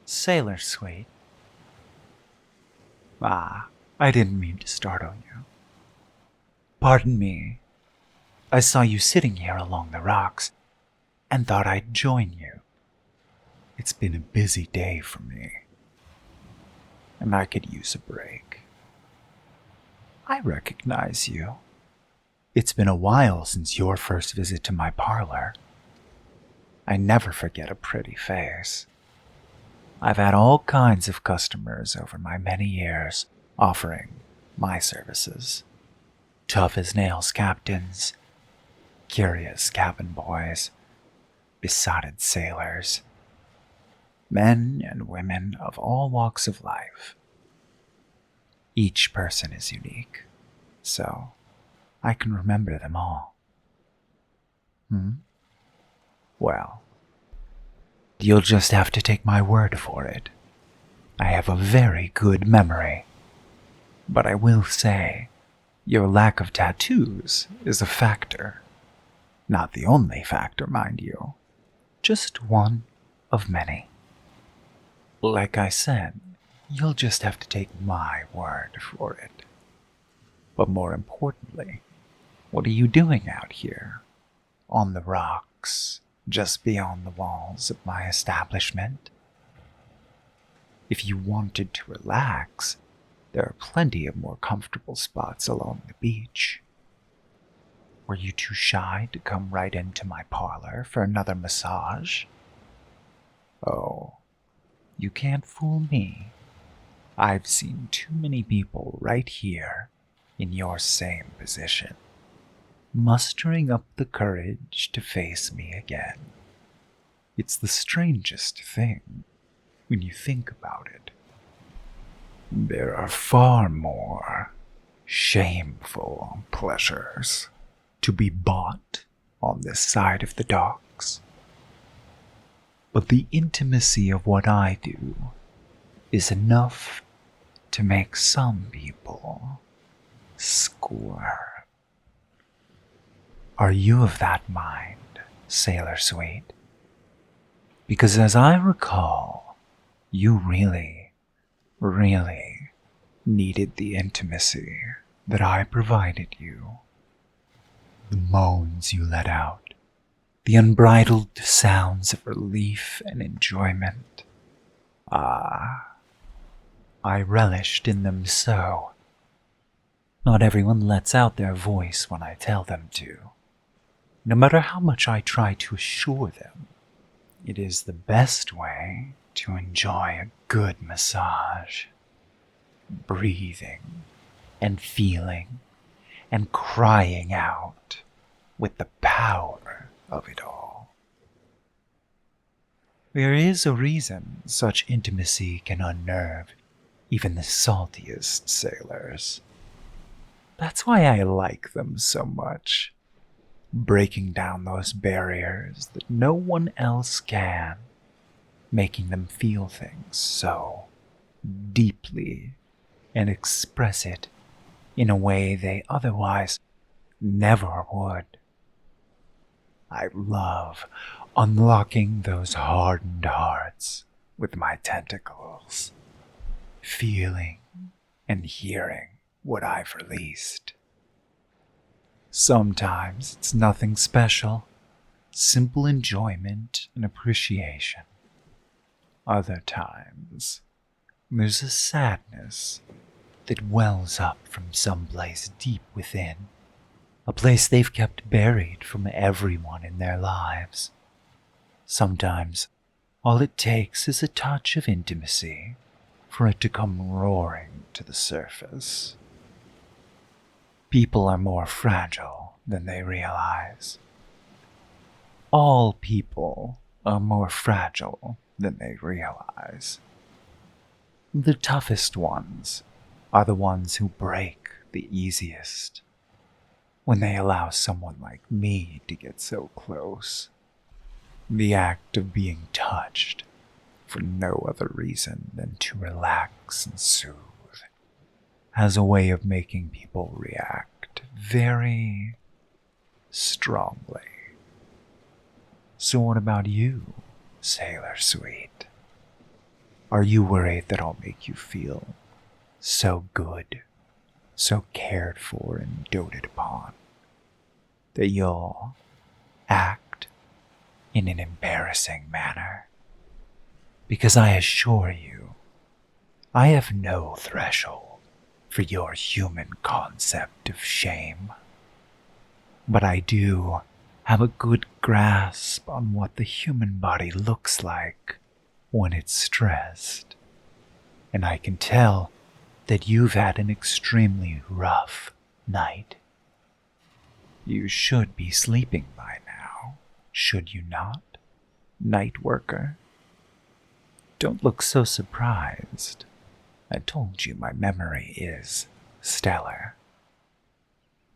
Sailor Sweet. Ah, I didn't mean to startle you. Pardon me. I saw you sitting here along the rocks and thought I'd join you. It's been a busy day for me, and I could use a break. I recognize you. It's been a while since your first visit to my parlor. I never forget a pretty face. I've had all kinds of customers over my many years offering my services. Tough as nails captains, curious cabin boys, besotted sailors, men and women of all walks of life. Each person is unique, so I can remember them all. Well, you'll just have to take my word for it. I have a very good memory. But I will say, your lack of tattoos is a factor. Not the only factor, mind you. Just one of many. Like I said, you'll just have to take my word for it. But more importantly, what are you doing out here? On the rocks, just beyond the walls of my establishment? If you wanted to relax, there are plenty of more comfortable spots along the beach. Were you too shy to come right into my parlor for another massage? Oh, you can't fool me. I've seen too many people right here in your same position, mustering up the courage to face me again. It's the strangest thing when you think about it. There are far more shameful pleasures to be bought on this side of the docks. But the intimacy of what I do is enough to make some people squirm. Are you of that mind, Sailor Sweet? Because as I recall, you really needed the intimacy that I provided you. The moans you let out, the unbridled sounds of relief and enjoyment. Ah, I relished in them so. Not everyone lets out their voice when I tell them to. No matter how much I try to assure them, it is the best way to enjoy a good massage. Breathing and feeling and crying out with the power of it all. There is a reason such intimacy can unnerve even the saltiest sailors. That's why I like them so much, breaking down those barriers that no one else can, making them feel things so deeply and express it in a way they otherwise never would. I love unlocking those hardened hearts with my tentacles, feeling and hearing what I've released. Sometimes it's nothing special, simple enjoyment and appreciation. Other times, there's a sadness that wells up from someplace deep within, a place they've kept buried from everyone in their lives. Sometimes, all it takes is a touch of intimacy for it to come roaring to the surface. People are more fragile than they realize. All people are more fragile than they realize. The toughest ones are the ones who break the easiest. When they allow someone like me to get so close, the act of being touched for no other reason than to relax and soothe has a way of making people react very strongly. So what about you, Sailor Sweet? Are you worried that I'll make you feel so good, so cared for and doted upon, that you'll act in an embarrassing manner? Because I assure you, I have no threshold for your human concept of shame. But I do have a good grasp on what the human body looks like when it's stressed. And I can tell that you've had an extremely rough night. You should be sleeping by now, should you not, night worker? Don't look so surprised. I told you my memory is stellar.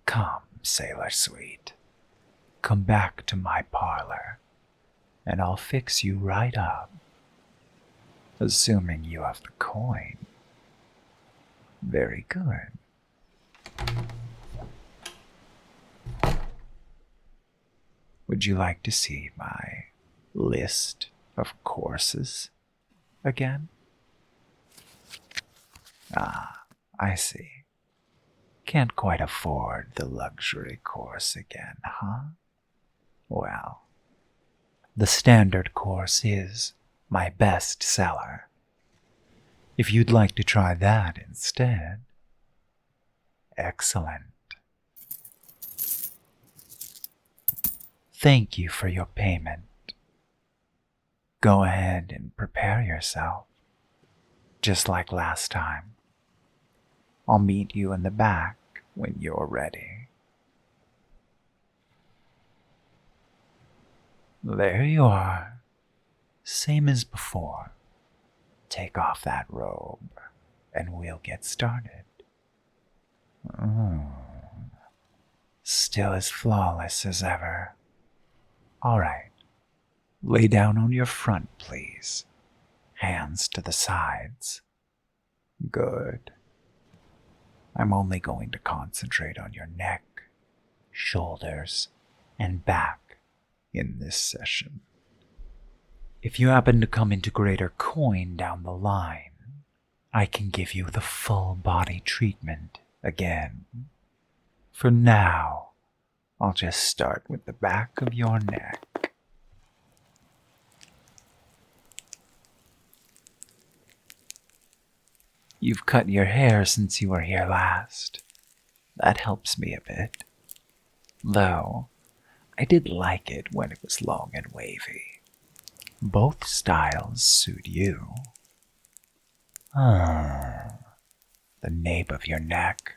Come, sailor sweet. Come back to my parlor, and I'll fix you right up. Assuming you have the coin. Very good. Would you like to see my list of courses again? Ah, I see. Can't quite afford the luxury course again, huh? Well, the standard course is my best seller. If you'd like to try that instead. Excellent. Thank you for your payment. Go ahead and prepare yourself, just like last time. I'll meet you in the back when you're ready. There you are, same as before. Take off that robe, and we'll get started. Still as flawless as ever. All right, lay down on your front, please. Hands to the sides. Good. I'm only going to concentrate on your neck, shoulders, and back in this session. If you happen to come into greater coin down the line, I can give you the full body treatment again. For now, I'll just start with the back of your neck. You've cut your hair since you were here last. That helps me a bit. Though, I did like it when it was long and wavy. Both styles suit you. The nape of your neck.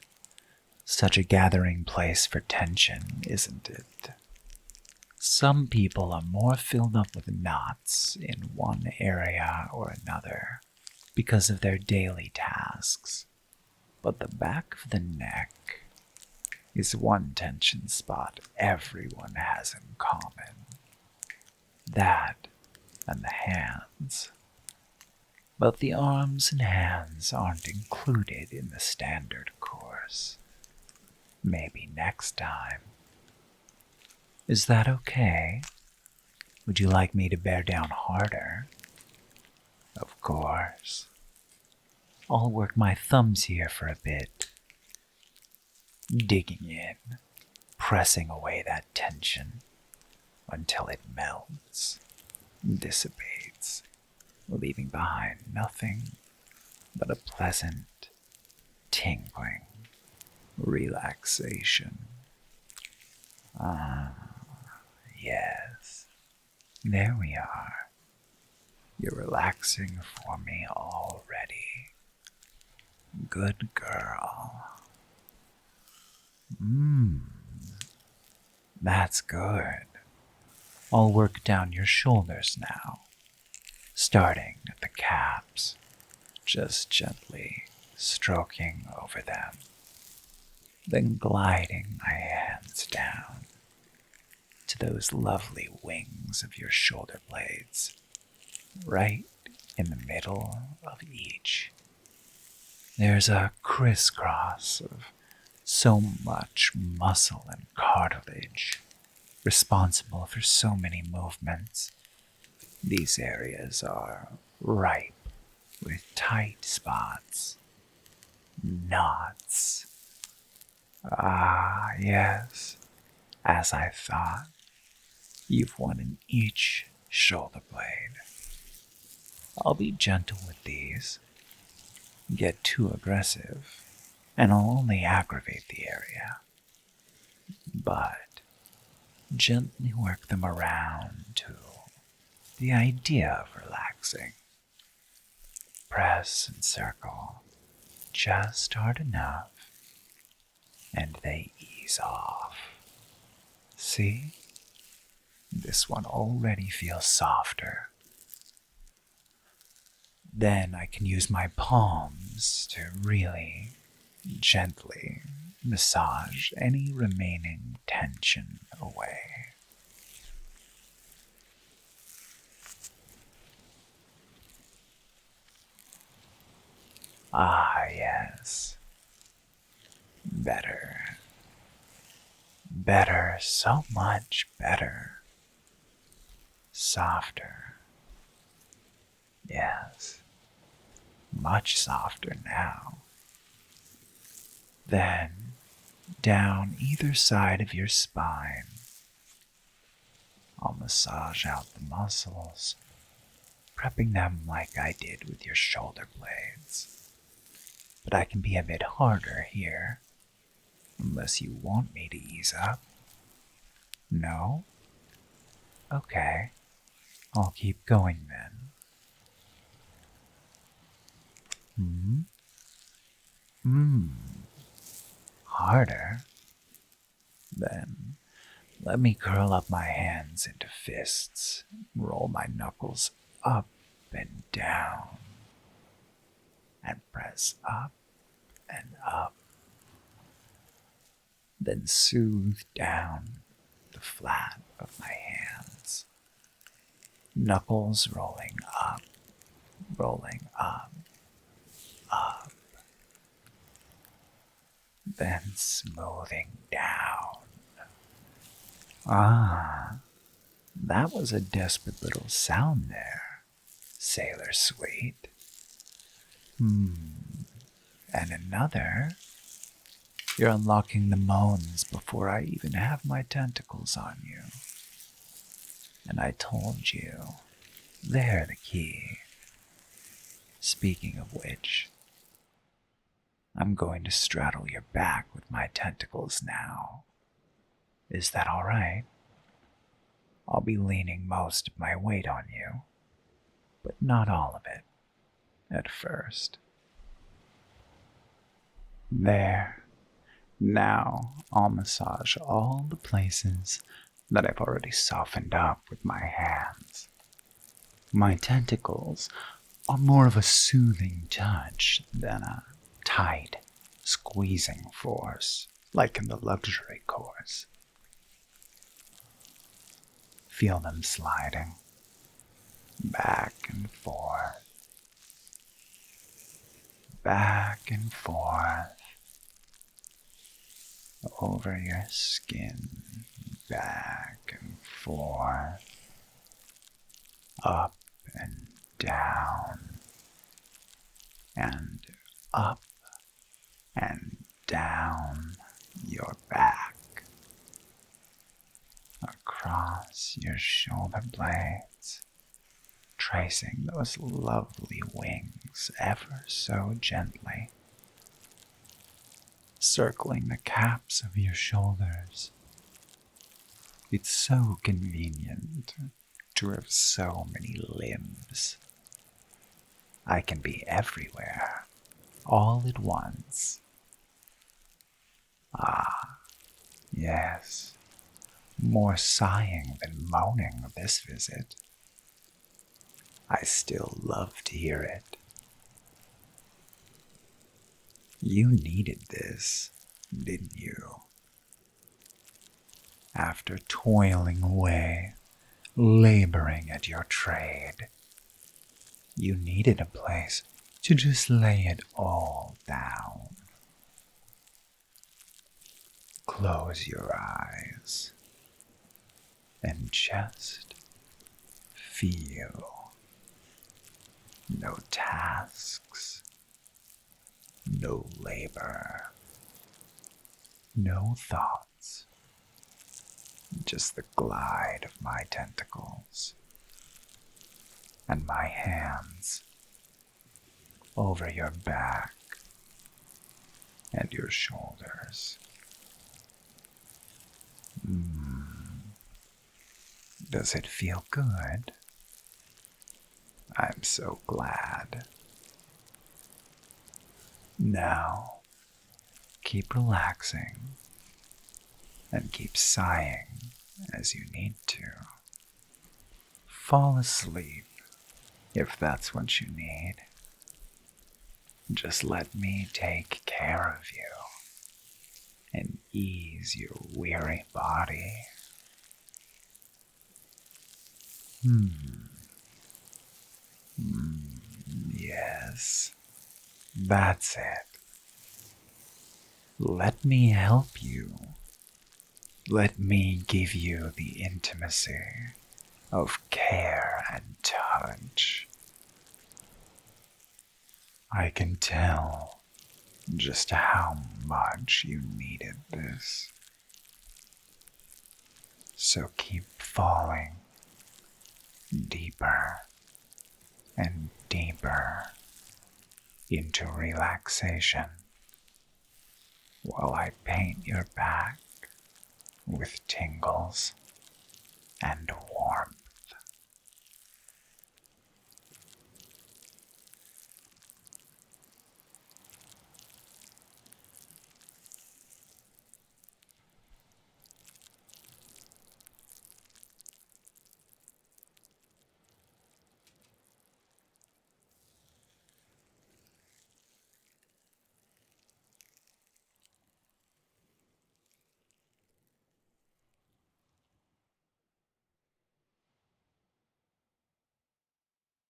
Such a gathering place for tension, isn't it? Some people are more filled up with knots in one area or another because of their daily tasks. But the back of the neck is one tension spot everyone has in common. That and the hands. But the arms and hands aren't included in the standard course. Maybe next time. Is that okay? Would you like me to bear down harder? Of course. I'll work my thumbs here for a bit. Digging in, pressing away that tension until it melts, dissipates, leaving behind nothing but a pleasant, tingling relaxation. Yes, there we are. You're relaxing for me already. Good girl. That's good. I'll work down your shoulders now, starting at the calves, just gently stroking over them, then gliding my hands down to those lovely wings of your shoulder blades, right in the middle of each. There's a crisscross of so much muscle and cartilage, responsible for so many movements. These areas are ripe with tight spots, knots. Ah, yes, as I thought, you've one in each shoulder blade. I'll be gentle with these. Get too aggressive, and I'll only aggravate the area. But gently work them around to the idea of relaxing. Press and circle just hard enough, and they ease off. See? This one already feels softer. Then I can use my palms to really gently massage any remaining tension away. Ah, yes. Better. Better, so much better. Softer. Yes. Much softer now. Then, down either side of your spine, I'll massage out the muscles, prepping them like I did with your shoulder blades. But I can be a bit harder here, unless you want me to ease up. No? Okay, I'll keep going then. Harder? Then let me curl up my hands into fists, roll my knuckles up and down, and press up and up. Then soothe down the flat of my hands, knuckles rolling up, up, then smoothing down. Ah, that was a desperate little sound there, Sailor Sweet. And another. You're unlocking the moans before I even have my tentacles on you. And I told you, they're the key. Speaking of which, I'm going to straddle your back with my tentacles now. Is that all right? I'll be leaning most of my weight on you, but not all of it at first. There. Now I'll massage all the places that I've already softened up with my hands. My tentacles are more of a soothing touch than a tight, squeezing force like in the luxury course. Feel them sliding back and forth, over your skin, back and forth, up and down, and up and down your back, across your shoulder blades, tracing those lovely wings ever so gently, circling the caps of your shoulders. It's so convenient to have so many limbs. I can be everywhere, all at once. Ah, yes, more sighing than moaning this visit. I still love to hear it. You needed this, didn't you? After toiling away, laboring at your trade, you needed a place to just lay it all down. Close your eyes and just feel. No tasks, no labor, no thoughts, just the glide of my tentacles and my hands over your back and your shoulders. Does it feel good? I'm so glad. Now, keep relaxing and keep sighing as you need to. Fall asleep if that's what you need. Just let me take care of you and ease your weary body. Yes, that's it. Let me help you. Let me give you the intimacy of care and touch. I can tell just how much you needed this. So keep falling deeper and deeper into relaxation while I paint your back with tingles and warmth.